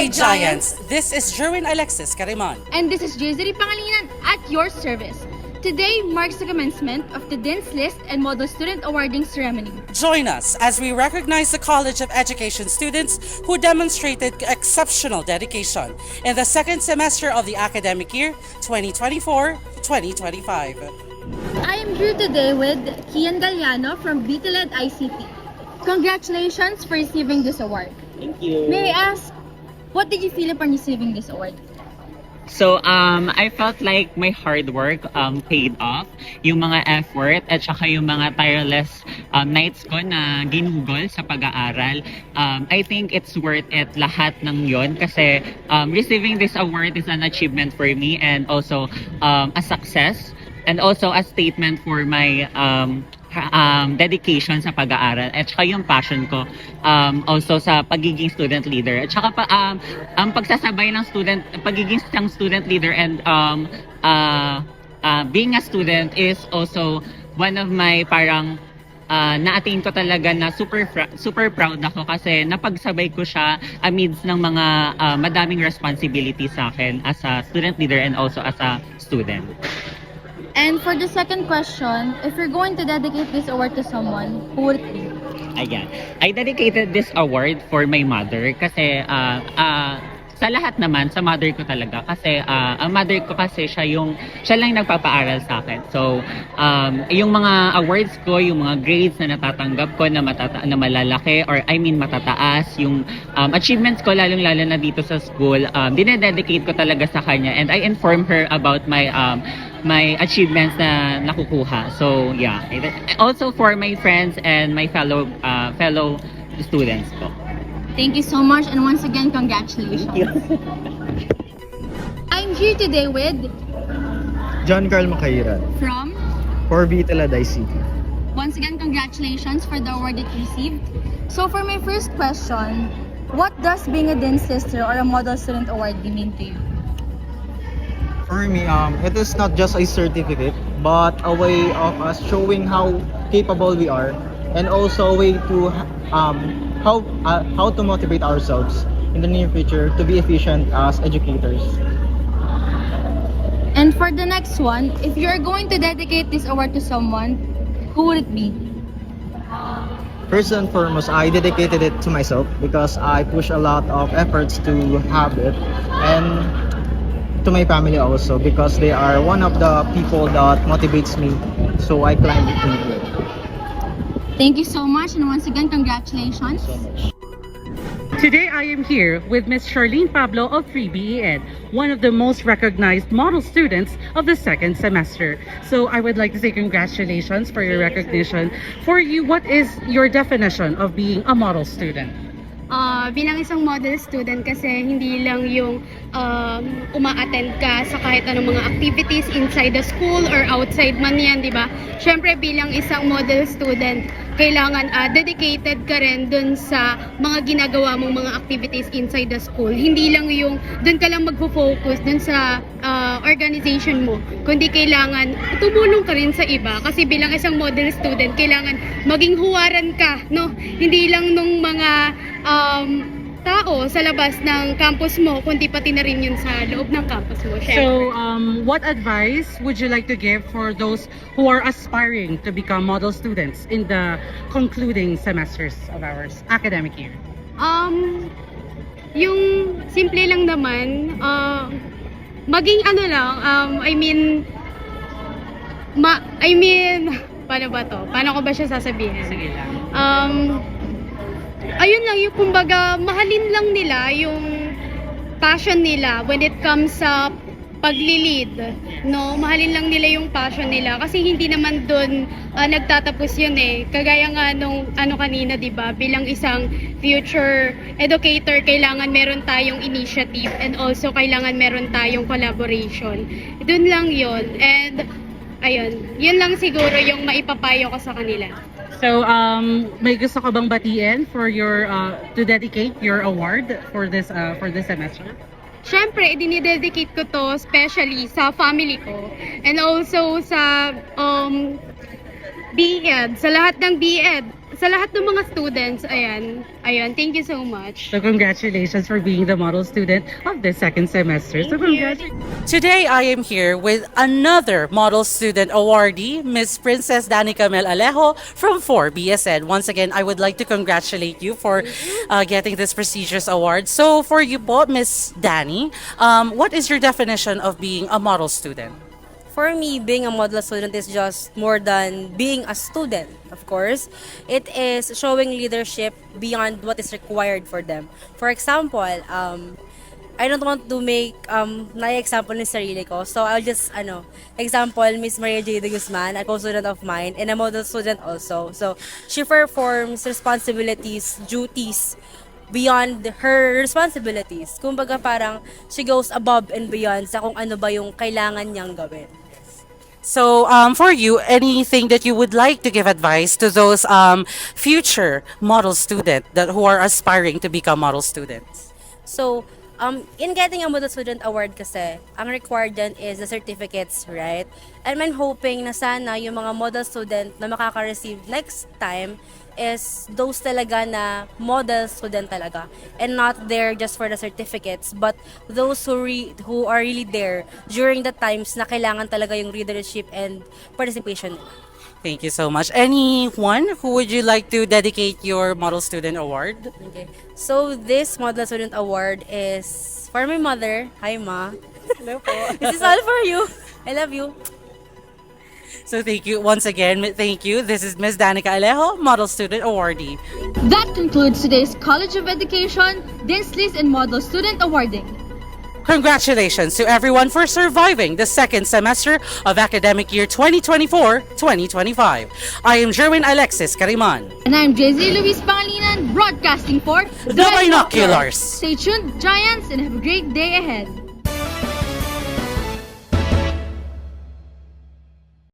Buhay Giants! This is Jerwin Alexis Cariman. And this is Jezeri Pangalinan at your service. Today marks the commencement of the Dean's List and Model Student Awarding Ceremony. Join us as we recognize the College of Education students who demonstrated exceptional dedication in the second semester of the academic year 2024-2025. I am here today with Kian Galliano from BTLED ICT. Congratulations for receiving this award. Thank you. May I ask, what did you feel upon receiving this award? So, I felt like my hard work paid off. Yung mga effort at saka yung mga tireless nights ko na ginugol sa pag-aaral. I think it's worth it lahat ng yon kasi receiving this award is an achievement for me and also a success and also a statement for my dedication sa pag-aaral at saka yung passion ko also sa pagiging student leader at saka ang pagsasabay ng pagiging student leader and being a student is also one of my parang na-attain ko talaga na super proud ako kasi napagsabay ko siya amidst ng mga madaming responsibility sa akin as a student leader and also as a student. And for the second question, if you're going to dedicate this award to someone, who would it be? Ayan. I dedicated this award for my mother kasi sa lahat naman, sa mother ko talaga. Kasi ang mother ko kasi siya lang nagpapaaral sa akin. So, yung mga awards ko, yung mga grades na natatanggap ko na malalaki or matataas, yung achievements ko lalong-lalo na dito sa school, dinededicate ko talaga sa kanya and I inform her about my achievements na nakukuha. So, yeah. Also for my friends and my fellow students po. Thank you so much and once again, congratulations. I'm here today with John Carl Makairan from for BTLED ICT. once again, congratulations for the award that you received. So for my first question, what does being a Dean's Sister or a Model Student Award mean to you? For me, it is not just a certificate, but a way of us showing how capable we are, and also a way to how to motivate ourselves in the near future to be efficient as educators. And for the next one, if you're going to dedicate this award to someone, who would it be? First and foremost, I dedicated it to myself because I push a lot of efforts to have it, and to my family also because they are one of the people that motivates me, so I climb it into it. Thank you so much and once again, congratulations. Today I am here with Ms. Charlene Pablo of 3BEN, one of the most recognized model students of the second semester. So I would like to say congratulations for your recognition. For you, what is your definition of being a model student? Bilang isang model student kasi hindi lang yung uma-attend ka sa kahit anong mga activities inside the school or outside man yan, di ba? Syempre bilang isang model student, kailangan dedicated ka rin dun sa mga ginagawa mong mga activities inside the school. Hindi lang yung dun ka lang magfo-focus dun sa organization mo, kundi kailangan tumulong ka rin sa iba kasi bilang isang model student, kailangan maging huwaran ka, no? Hindi lang nung mga tao sa labas ng campus mo, kundi pati na rin yun sa loob ng campus mo. Syempre. So, what advice would you like to give for those who are aspiring to become model students in the concluding semesters of our academic year? Yung simple lang naman, maging paano ba to? Paano ko ba siya sasabihin? Sige lang. Ayun lang, yung kumbaga, mahalin lang nila yung passion nila when it comes sa pagli-lead, no? Mahalin lang nila yung passion nila kasi hindi naman doon nagtatapos yun eh. Kagaya nga nung kanina, 'di ba? Bilang isang future educator, kailangan meron tayong initiative and also kailangan meron tayong collaboration. Doon lang yun. And ayun, yun lang siguro yung maipapayo ko sa kanila. So, may gusto ka bang batiin for your to dedicate your award for this semester? Syempre, dinidedicate ko to especially sa family ko and also sa BEd, sa lahat ng BEd, sa lahat ng mga students, ayan, thank you so much. So congratulations for being the model student of the second semester. So congratulations. Today I am here with another model student awardee, Miss Princess Danica Mel Alejo from 4BSN. Once again, I would like to congratulate you for getting this prestigious award. So for you po, Miss Dani, what is your definition of being a model student? For me, being a model student is just more than being a student, of course. It is showing leadership beyond what is required for them. For example, I don't want to make na-example ni sarili ko. So, I'll just, example, Miss Maria J. de Guzman, a co-student of mine, and a model student also. So, she performs responsibilities, duties, beyond her responsibilities. Kumbaga parang she goes above and beyond sa kung ano ba yung kailangan niyang gawin. So, for you, anything that you would like to give advice to those future model students who are aspiring to become model students? So, in getting a model student award kasi, ang required dyan is the certificates, right? And I'm hoping na sana yung mga model student na makaka-receive next time is those talaga na model student talaga, and not there just for the certificates, but those who are really there during the times na kailangan talaga yung leadership and participation. Thank you so much. Anyone who would you like to dedicate your model student award? Okay. So this model student award is for my mother. Hi, Ma. Hello po. This is all for you. I love you. So thank you once again. Thank you. This is Ms. Danica Alejo, Model Student Awardee. That concludes today's College of Education, Dean's List and Model Student Awarding. Congratulations to everyone for surviving the second semester of academic year 2024-2025. I am Jerwin Alexis Cariman. And I'm JZ Luis Pangilinan, broadcasting for The Binoculars. Stay tuned, Giants, and have a great day ahead.